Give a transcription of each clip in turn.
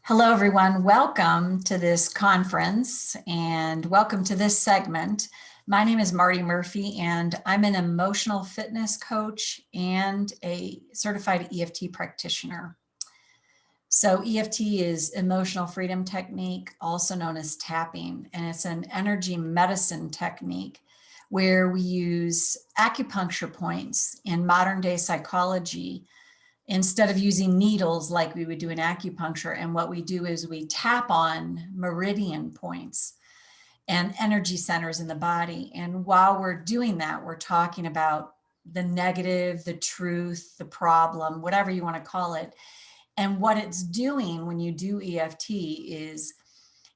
Hello, everyone. Welcome to this conference and welcome to this segment. My name is Marty Murphy, and I'm an emotional fitness coach and a certified EFT practitioner. So EFT is emotional freedom technique, also known as tapping, and it's an energy medicine technique where we use acupuncture points in modern day psychology instead of using needles like we would do in acupuncture. And what we do is we tap on meridian points and energy centers in the body. And while we're doing that, we're talking about the negative, the truth, the problem, whatever you want to call it. And what it's doing when you do EFT is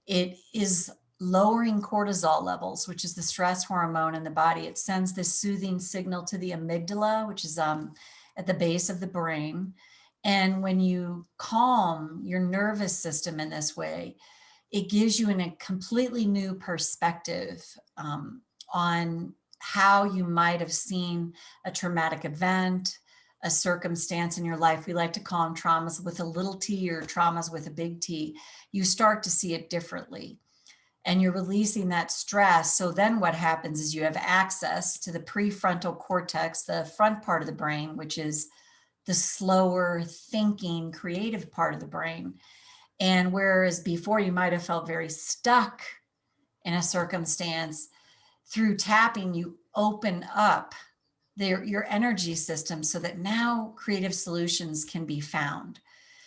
it is lowering cortisol levels, which is the stress hormone in the body. It sends this soothing signal to the amygdala, which is at the base of the brain. And when you calm your nervous system in this way, it gives you a completely new perspective on how you might have seen a traumatic event, a circumstance in your life. We like to call them traumas with a little t or traumas with a big T. You start to see it differently and you're releasing that stress. So then what happens is you have access to the prefrontal cortex, the front part of the brain, which is the slower thinking, creative part of the brain. And whereas before you might have felt very stuck in a circumstance, through tapping, you open up your energy system so that now creative solutions can be found.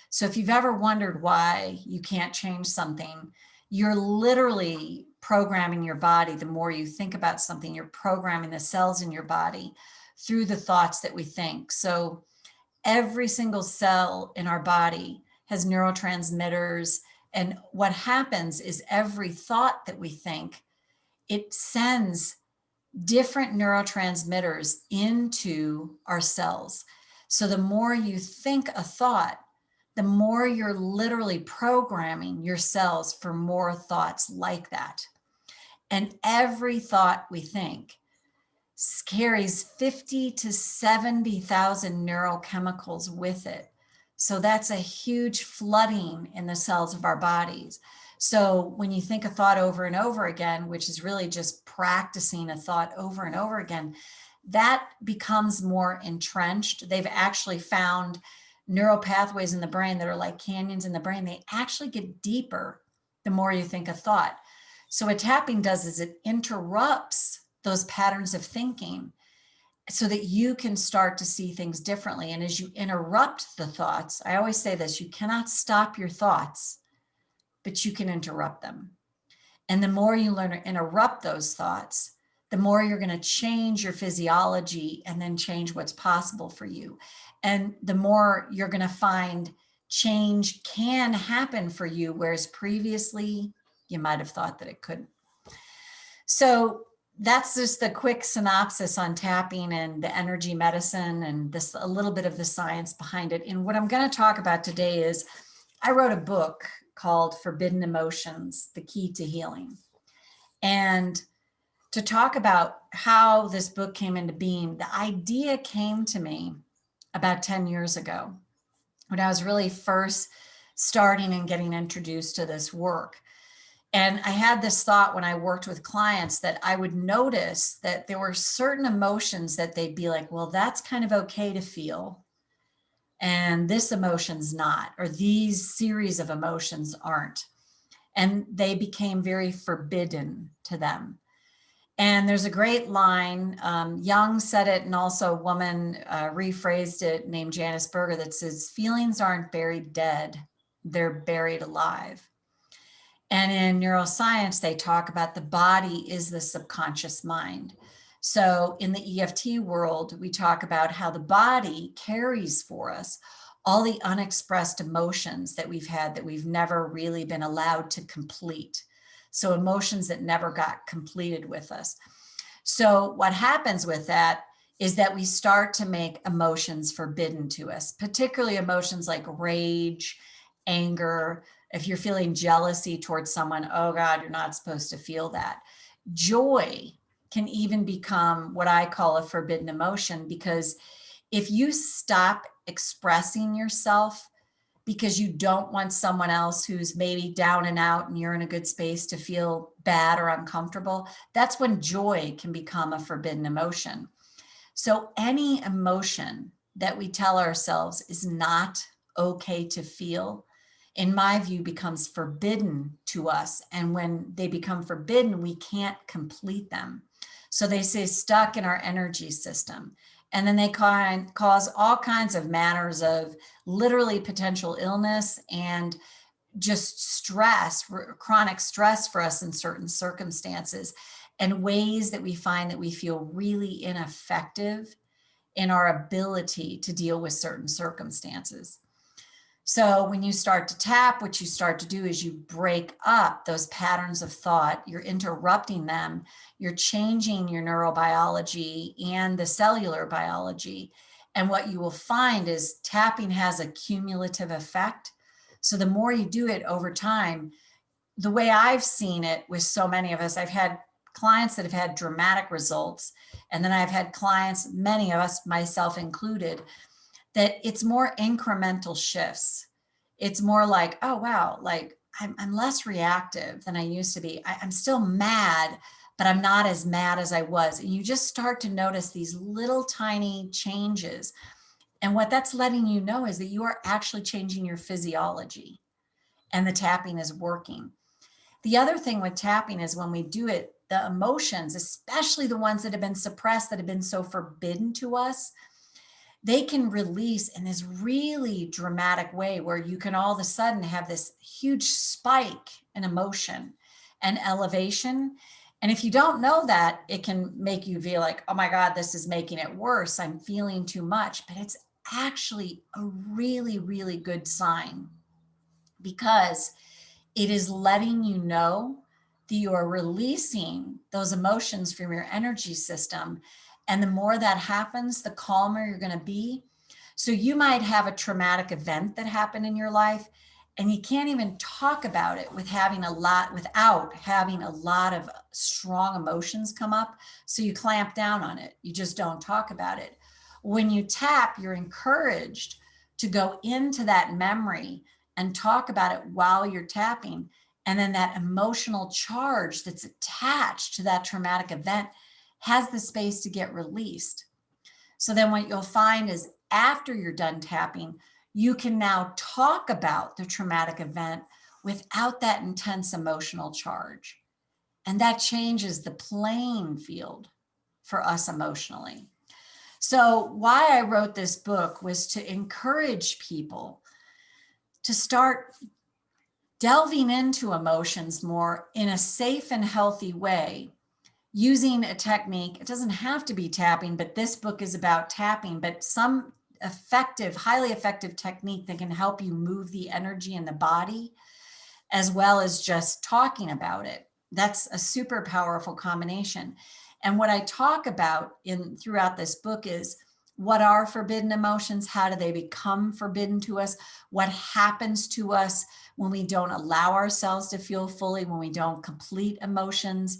So if you've ever wondered why you can't change something, you're literally programming your body. The more you think about something, you're programming the cells in your body through the thoughts that we think. So every single cell in our body has neurotransmitters. And what happens is every thought that we think, it sends different neurotransmitters into our cells. So the more you think a thought, the more you're literally programming your cells for more thoughts like that. And every thought we think carries 50 to 70,000 neurochemicals with it. So that's a huge flooding in the cells of our bodies. So when you think a thought over and over again, which is really just practicing a thought over and over again, that becomes more entrenched. They've actually found neural pathways in the brain that are like canyons in the brain. They actually get deeper the more you think a thought. So what tapping does is it interrupts those patterns of thinking so that you can start to see things differently. And as you interrupt the thoughts, I always say this, you cannot stop your thoughts, but you can interrupt them. And the more you learn to interrupt those thoughts, the more you're going to change your physiology and then change what's possible for you. And the more you're going to find change can happen for you, whereas previously you might have thought that it couldn't. So that's just the quick synopsis on tapping and the energy medicine and this a little bit of the science behind it. And what I'm going to talk about today is I wrote a book called Forbidden Emotions, The Key to Healing. And to talk about how this book came into being, the idea came to me about 10 years ago when I was really first starting and getting introduced to this work. And I had this thought when I worked with clients that I would notice that there were certain emotions that they'd be like, well, that's kind of okay to feel. And this emotion's not, or these series of emotions aren't. And they became very forbidden to them. And there's a great line, Jung said it, and also a woman rephrased it named Janice Berger that says, feelings aren't buried dead, they're buried alive. And in neuroscience, they talk about the body is the subconscious mind. So in the EFT world, we talk about how the body carries for us all the unexpressed emotions that we've had that we've never really been allowed to complete. So emotions that never got completed with us. So what happens with that is that we start to make emotions forbidden to us, particularly emotions like rage, anger. If you're feeling jealousy towards someone, oh God, you're not supposed to feel that. Joy can even become what I call a forbidden emotion, because if you stop expressing yourself, because you don't want someone else who's maybe down and out and you're in a good space to feel bad or uncomfortable. That's when joy can become a forbidden emotion. So any emotion that we tell ourselves is not okay to feel, in my view, becomes forbidden to us. And when they become forbidden, we can't complete them. So they stay stuck in our energy system. And then they cause all kinds of manners of literally potential illness and just stress, chronic stress for us in certain circumstances, and ways that we find that we feel really ineffective in our ability to deal with certain circumstances. So when you start to tap, what you start to do is you break up those patterns of thought, you're interrupting them, you're changing your neurobiology and the cellular biology. And what you will find is tapping has a cumulative effect. So the more you do it over time, the way I've seen it with so many of us, I've had clients that have had dramatic results. And then I've had clients, many of us, myself included, that it's more incremental shifts. It's more like, oh, wow, like I'm less reactive than I used to be. I'm still mad, but I'm not as mad as I was. And you just start to notice these little tiny changes. And what that's letting you know is that you are actually changing your physiology and the tapping is working. The other thing with tapping is when we do it, the emotions, especially the ones that have been suppressed, that have been so forbidden to us, they can release in this really dramatic way where you can all of a sudden have this huge spike in emotion and elevation. And if you don't know that, it can make you feel like, oh my God, this is making it worse. I'm feeling too much. But it's actually a really, really good sign, because it is letting you know that you are releasing those emotions from your energy system. And the more that happens, the calmer you're going to be. So you might have a traumatic event that happened in your life, and you can't even talk about it without having a lot of strong emotions come up. So you clamp down on it. You just don't talk about it. When you tap, you're encouraged to go into that memory and talk about it while you're tapping. And then that emotional charge that's attached to that traumatic event has the space to get released. So then what you'll find is after you're done tapping, you can now talk about the traumatic event without that intense emotional charge. And that changes the playing field for us emotionally. So why I wrote this book was to encourage people to start delving into emotions more in a safe and healthy way, using a technique. It doesn't have to be tapping, but this book is about tapping, but some effective, highly effective technique that can help you move the energy in the body, as well as just talking about it. That's a super powerful combination. And what I talk about throughout this book is what are forbidden emotions? How do they become forbidden to us? What happens to us when we don't allow ourselves to feel fully, when we don't complete emotions,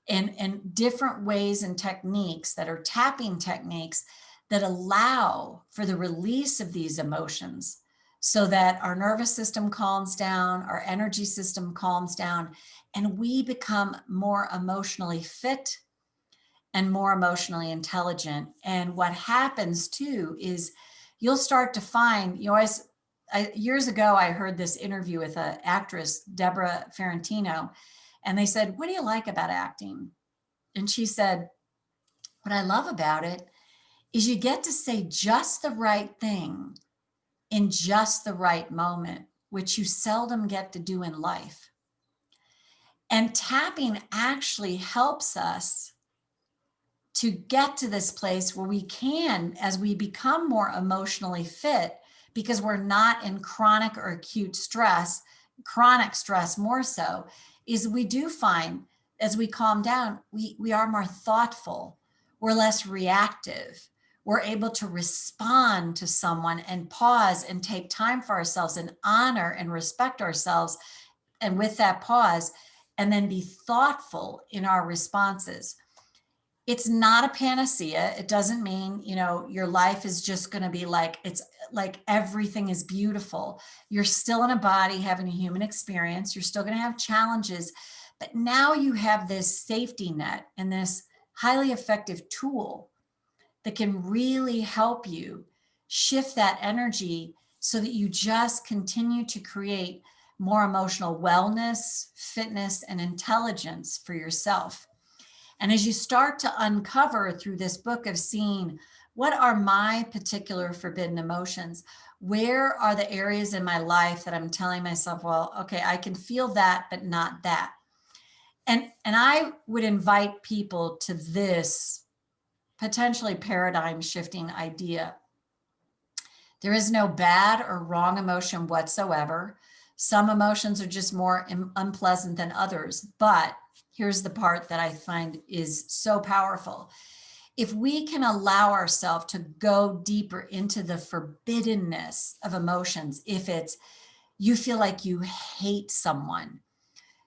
and different ways and techniques that are tapping techniques that allow for the release of these emotions so that our nervous system calms down, our energy system calms down, and we become more emotionally fit and more emotionally intelligent. And what happens too is you'll start to find, years ago, I heard this interview with an actress, Deborah Ferrantino, and they said, what do you like about acting? And she said, what I love about it is you get to say just the right thing in just the right moment, which you seldom get to do in life. And tapping actually helps us to get to this place where we can, as we become more emotionally fit, because we're not in chronic or acute stress, chronic stress more so, is we do find as we calm down, we are more thoughtful, we're less reactive, we're able to respond to someone and pause and take time for ourselves and honor and respect ourselves. And with that pause, and then be thoughtful in our responses. It's not a panacea. It doesn't mean, your life is just going to be like, it's like everything is beautiful. You're still in a body having a human experience. You're still going to have challenges, but now you have this safety net and this highly effective tool that can really help you shift that energy so that you just continue to create more emotional wellness, fitness, and intelligence for yourself. And as you start to uncover through this book of seeing what are my particular forbidden emotions, where are the areas in my life that I'm telling myself, well, okay, I can feel that, but not that. And I would invite people to this potentially paradigm shifting idea. There is no bad or wrong emotion whatsoever. Some emotions are just more unpleasant than others, but here's the part that I find is so powerful. If we can allow ourselves to go deeper into the forbiddenness of emotions, if it's you feel like you hate someone,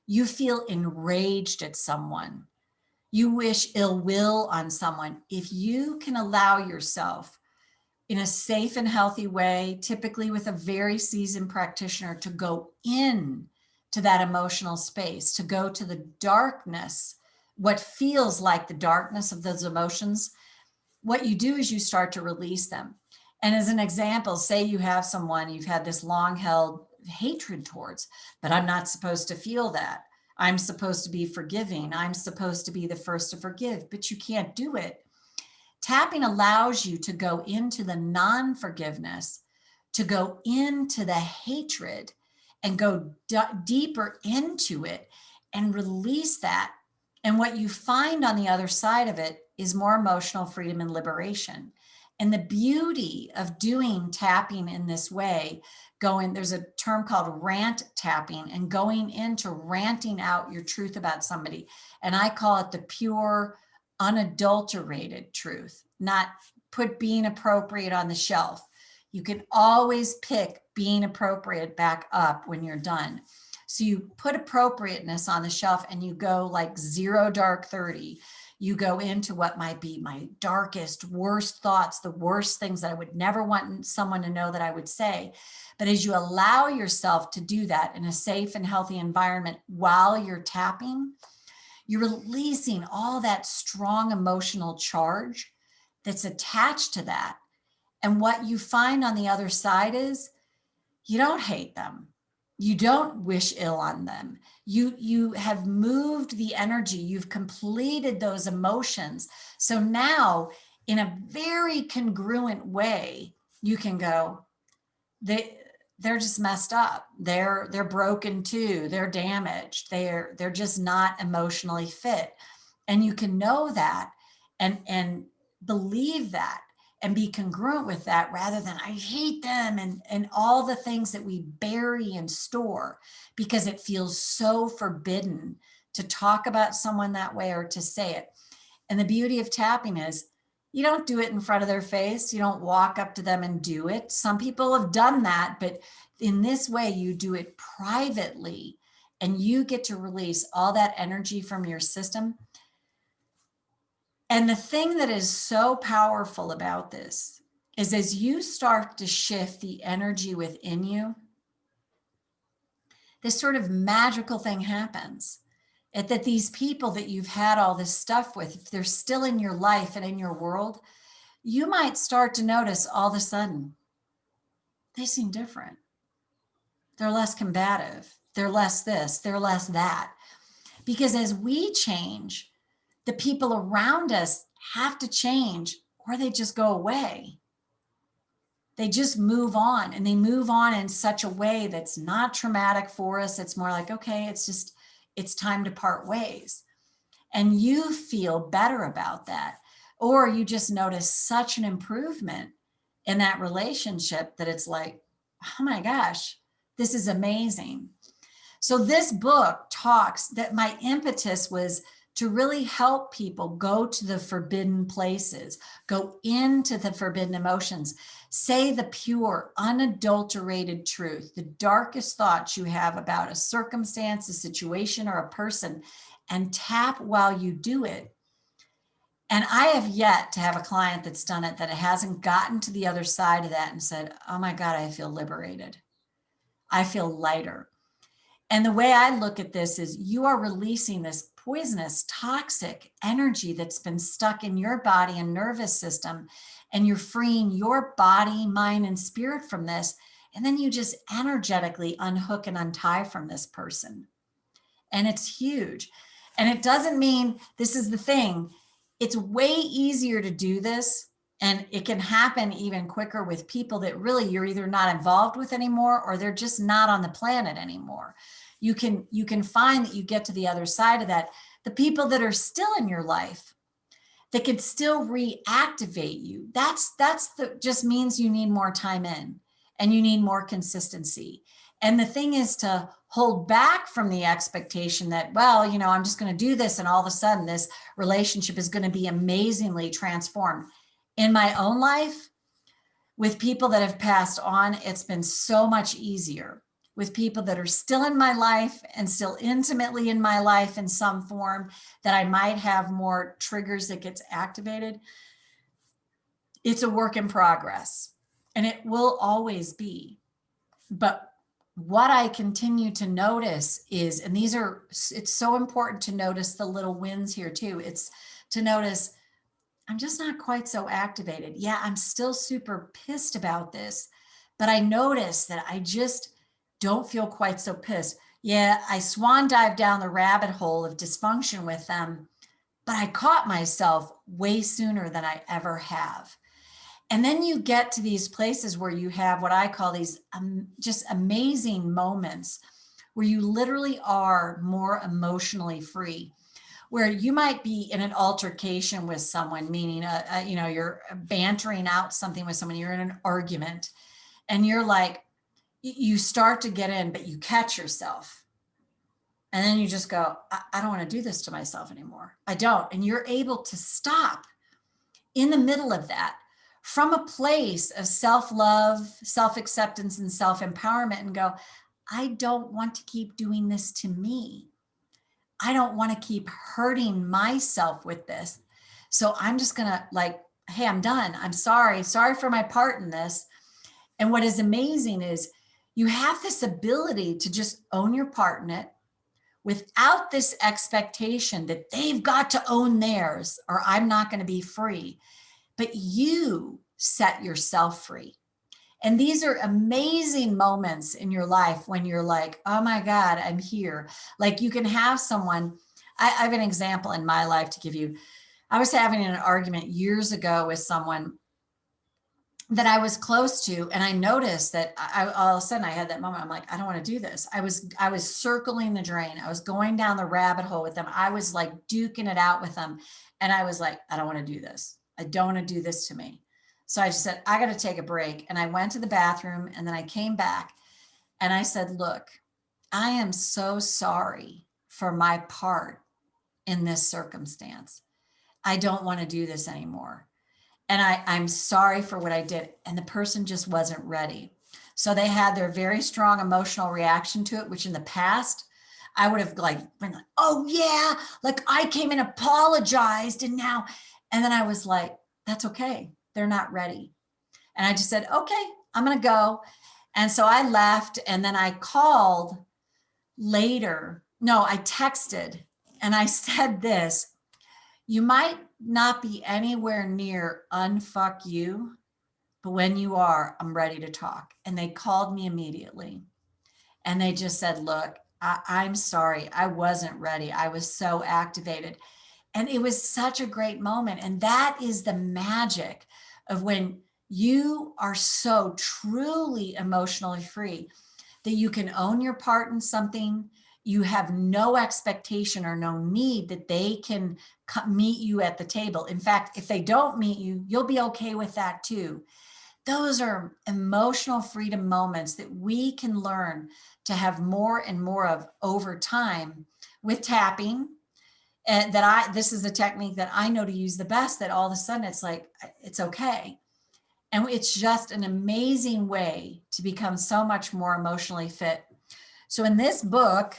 you feel enraged at someone, you wish ill will on someone, if you can allow yourself in a safe and healthy way, typically with a very seasoned practitioner, to go in to that emotional space, to go to the darkness, what feels like the darkness of those emotions, what you do is you start to release them. And as an example, say you have someone you've had this long held hatred towards, but I'm not supposed to feel that. I'm supposed to be forgiving. I'm supposed to be the first to forgive, but you can't do it. Tapping allows you to go into the non-forgiveness, to go into the hatred and go deeper into it and release that. And what you find on the other side of it is more emotional freedom and liberation. And the beauty of doing tapping in this way, there's a term called rant tapping, and going into ranting out your truth about somebody. And I call it the pure, unadulterated truth, not put being appropriate on the shelf. You can always pick being appropriate back up when you're done. So you put appropriateness on the shelf and you go like 0 dark 30. You go into what might be my darkest, worst thoughts, the worst things that I would never want someone to know that I would say. But as you allow yourself to do that in a safe and healthy environment while you're tapping, you're releasing all that strong emotional charge that's attached to that. And what you find on the other side is you don't hate them. You don't wish ill on them. You have moved the energy. You've completed those emotions. So now, in a very congruent way, you can go, they're just messed up. They're broken too. They're damaged. They're just not emotionally fit. And you can know that and believe that and be congruent with that, rather than I hate them and all the things that we bury and store because it feels so forbidden to talk about someone that way or to say it. And the beauty of tapping is you don't do it in front of their face. You don't walk up to them and do it. Some people have done that, but in this way, you do it privately and you get to release all that energy from your system. And the thing that is so powerful about this is as you start to shift the energy within you, this sort of magical thing happens. That these people that you've had all this stuff with, if they're still in your life and in your world, you might start to notice all of a sudden, they seem different. They're less combative. They're less this, they're less that. Because as we change, the people around us have to change or they just go away. They just move on, and they move on in such a way that's not traumatic for us. It's more like, okay, it's time to part ways. And you feel better about that. Or you just notice such an improvement in that relationship that it's like, oh my gosh, this is amazing. So this book talks that my impetus was to really help people go to the forbidden places, go into the forbidden emotions, say the pure, unadulterated truth, the darkest thoughts you have about a circumstance, a situation, or a person, and tap while you do it. And I have yet to have a client that's done it that hasn't gotten to the other side of that and said, oh my God, I feel liberated. I feel lighter. And the way I look at this is you are releasing this poisonous, toxic energy that's been stuck in your body and nervous system, and you're freeing your body, mind, and spirit from this. And then you just energetically unhook and untie from this person. And it's huge. And it doesn't mean, this is the thing, it's way easier to do this, and it can happen even quicker with people that really you're either not involved with anymore or they're just not on the planet anymore. You can find that you get to the other side of that. The people that are still in your life that can still reactivate you, just means you need more time in and you need more consistency. And the thing is to hold back from the expectation that, well, I'm just going to do this and all of a sudden this relationship is going to be amazingly transformed. In my own life, with people that have passed on, it's been so much easier. With people that are still in my life and still intimately in my life in some form, that I might have more triggers that gets activated. It's a work in progress, and it will always be. But what I continue to notice is, and it's so important to notice the little wins here too. It's to notice, I'm just not quite so activated. Yeah, I'm still super pissed about this, but I notice that I just don't feel quite so pissed. Yeah, I swan dive down the rabbit hole of dysfunction with them, but I caught myself way sooner than I ever have. And then you get to these places where you have what I call these just amazing moments where you literally are more emotionally free, where you might be in an altercation with someone, meaning, you're bantering out something with someone, you're in an argument, and you're like, you start to get in, but you catch yourself. And then you just go, I don't want to do this to myself anymore. I don't. And you're able to stop in the middle of that from a place of self-love, self-acceptance, and self-empowerment and go, I don't want to keep doing this to me. I don't want to keep hurting myself with this. So I'm just going to hey, I'm done. I'm sorry for my part in this. And what is amazing is you have this ability to just own your part in it without this expectation that they've got to own theirs or I'm not going to be free. But you set yourself free. And these are amazing moments in your life when you're like, oh my God, I'm here. Like you can have someone, I have an example in my life to give you. I was having an argument years ago with someone that I was close to, and I noticed that all of a sudden I had that moment. I'm like, I don't want to do this. I was circling the drain. I was going down the rabbit hole with them. I was like duking it out with them. And I was like, I don't want to do this. I don't want to do this to me. So I just said, I got to take a break. And I went to the bathroom and then I came back and I said, look, I am so sorry for my part in this circumstance. I don't want to do this anymore. And I'm sorry for what I did. And the person just wasn't ready. So they had their very strong emotional reaction to it, which in the past, I would have been like, oh yeah, like I came and apologized and now, and then I was like, that's okay. They're not ready. And I just said, okay, I'm going to go. And so I left and then I called later. No, I texted and I said this, you might not be anywhere near unfuck you, but when you are, I'm ready to talk. And they called me immediately. And they just said, look, I'm sorry. I wasn't ready. I was so activated. And it was such a great moment. And that is the magic of when you are so truly emotionally free that you can own your part in something. You have no expectation or no need that they can meet you at the table. In fact, if they don't meet you, you'll be okay with that too. Those are emotional freedom moments that we can learn to have more and more of over time with tapping. And this is a technique that I know to use the best, that all of a sudden it's like, it's okay. And it's just an amazing way to become so much more emotionally fit. So in this book,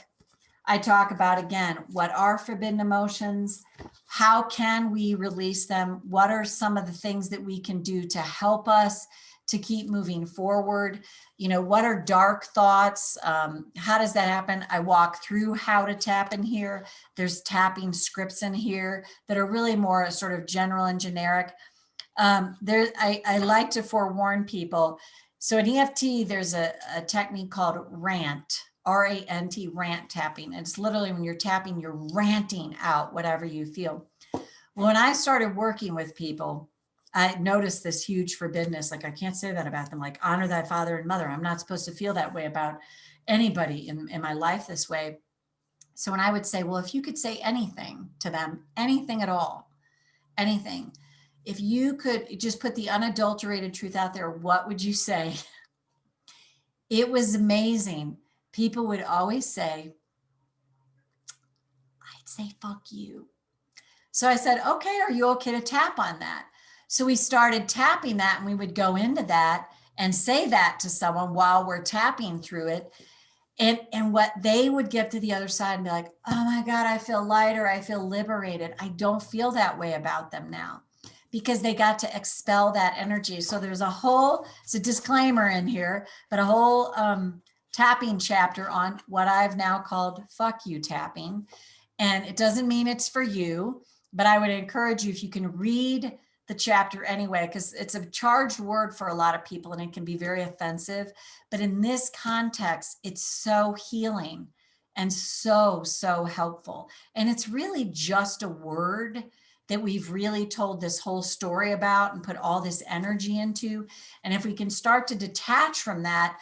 I talk about, again, what are forbidden emotions? How can we release them? What are some of the things that we can do to help us to keep moving forward? You know, what are dark thoughts? How does that happen? I walk through how to tap in here. There's tapping scripts in here that are really more sort of general and generic. I like to forewarn people. So in EFT, there's a technique called RANT, R-A-N-T, rant tapping. And it's literally when you're tapping, you're ranting out whatever you feel. Well, when I started working with people, I noticed this huge forbiddenness. Like, I can't say that about them. Like, honor thy father and mother. I'm not supposed to feel that way about anybody in my life this way. So when I would say, well, if you could say anything to them, anything at all, anything, if you could just put the unadulterated truth out there, what would you say? It was amazing. People would always say, I'd say, fuck you. So I said, okay, are you okay to tap on that? So we started tapping that, and we would go into that and say that to someone while we're tapping through it. And what they would get to the other side and be like, oh my God, I feel lighter. I feel liberated. I don't feel that way about them now, because they got to expel that energy. So there's it's a disclaimer in here, but a whole tapping chapter on what I've now called fuck you tapping. And it doesn't mean it's for you, but I would encourage you, if you can read the chapter anyway, because it's a charged word for a lot of people and it can be very offensive. But in this context, it's so healing and so, so helpful. And it's really just a word that we've really told this whole story about and put all this energy into. And if we can start to detach from that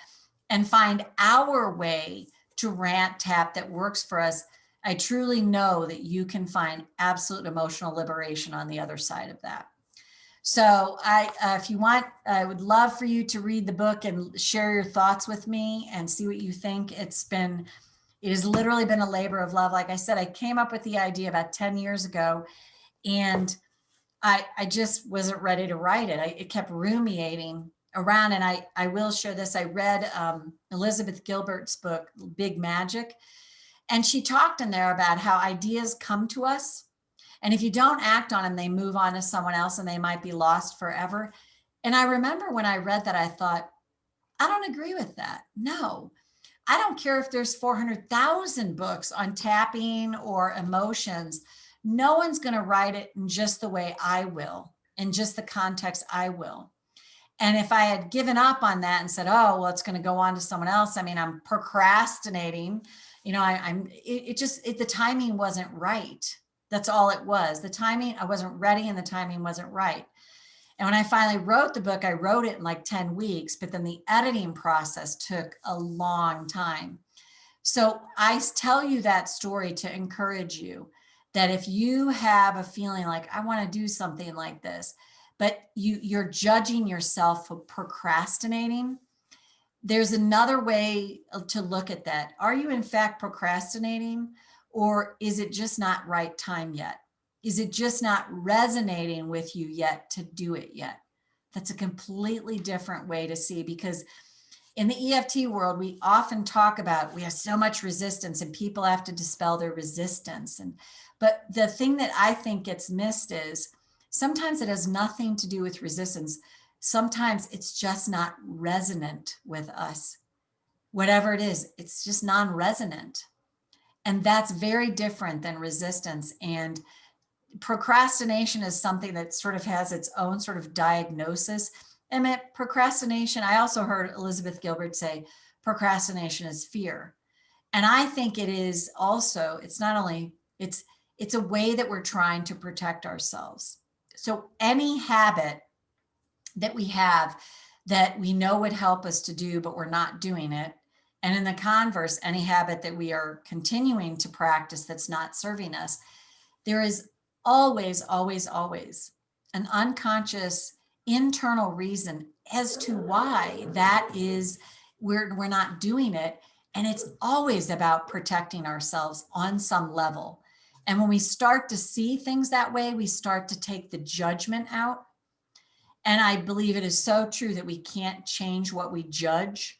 and find our way to rant tap that works for us, I truly know that you can find absolute emotional liberation on the other side of that. So if you want, I would love for you to read the book and share your thoughts with me and see what you think. It has literally been a labor of love. Like I said, I came up with the idea about 10 years ago, and I just wasn't ready to write it. It kept ruminating around, and I will share this. I read Elizabeth Gilbert's book, Big Magic, and she talked in there about how ideas come to us, and if you don't act on them, they move on to someone else and they might be lost forever. And I remember when I read that, I thought, I don't agree with that. No, I don't care if there's 400,000 books on tapping or emotions. No one's going to write it in just the way I will, in just the context I will. And if I had given up on that and said, oh, well, it's going to go on to someone else, I mean, I'm procrastinating, you know, the timing wasn't right. That's all it was. The timing, I wasn't ready, and the timing wasn't right. And when I finally wrote the book, I wrote it in like 10 weeks, but then the editing process took a long time. So I tell you that story to encourage you that if you have a feeling like, I want to do something like this, but you're judging yourself for procrastinating, there's another way to look at that. Are you in fact procrastinating, or is it just not right time yet? Is it just not resonating with you yet to do it yet? That's a completely different way to see, because in the EFT world, we often talk about we have so much resistance and people have to dispel their resistance. But the thing that I think gets missed is sometimes it has nothing to do with resistance. Sometimes it's just not resonant with us. Whatever it is, it's just non-resonant. And that's very different than resistance. And procrastination is something that sort of has its own sort of diagnosis. And procrastination, I also heard Elizabeth Gilbert say, procrastination is fear. And I think it is also, it's not only, it's a way that we're trying to protect ourselves. So any habit that we have that we know would help us to do, but we're not doing it. And in the converse, any habit that we are continuing to practice that's not serving us, there is always, always, always an unconscious internal reason as to why that is, we're not doing it. And it's always about protecting ourselves on some level. And when we start to see things that way, we start to take the judgment out. And I believe it is so true that we can't change what we judge.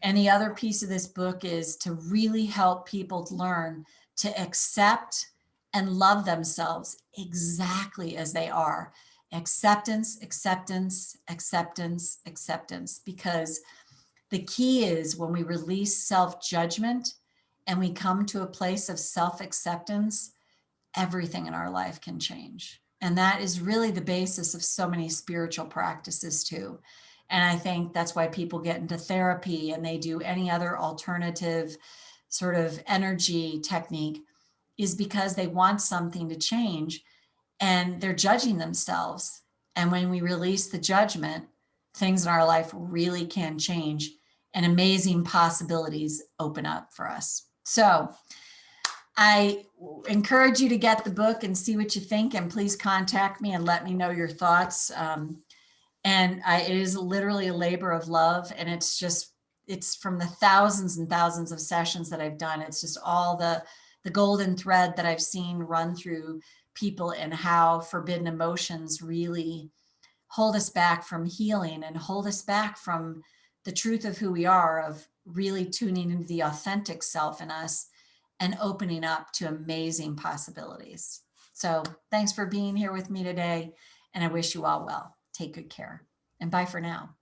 And the other piece of this book is to really help people learn to accept and love themselves exactly as they are. Acceptance, acceptance, acceptance, acceptance. Because the key is when we release self-judgment and we come to a place of self-acceptance, everything in our life can change. And that is really the basis of so many spiritual practices too. And I think that's why people get into therapy and they do any other alternative sort of energy technique, is because they want something to change and they're judging themselves. And when we release the judgment, things in our life really can change and amazing possibilities open up for us. So I encourage you to get the book and see what you think, and please contact me and let me know your thoughts. It is literally a labor of love, and it's from the thousands and thousands of sessions that I've done. It's just all the golden thread that I've seen run through people, and how forbidden emotions really hold us back from healing and hold us back from the truth of who we are, of really tuning into the authentic self in us and opening up to amazing possibilities. So thanks for being here with me today, and I wish you all well. Take good care, and bye for now.